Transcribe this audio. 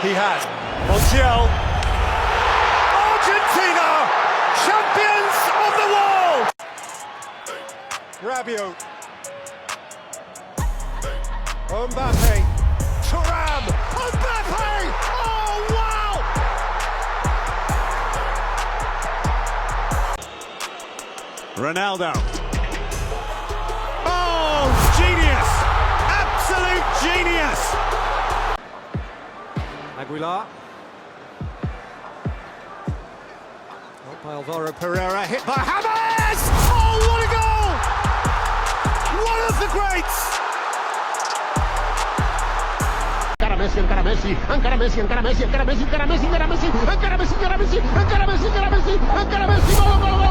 He had. Montiel. Argentina, champions of the world. Rabiot. Mbappe. Thuram. Mbappe. Oh, wow. Ronaldo. Oh, genius. Absolute genius. Aguilar. Not by Alvaro Pereira, hit by James! Oh, what a goal! One of the greats! Encara Messi, encara Messi, encara Messi, encara Messi, encara Messi, encara Messi, encara Messi, encara Messi, encara Messi, encara Messi, encara Messi, encara Messi, encara Messi, gol, gol, gol!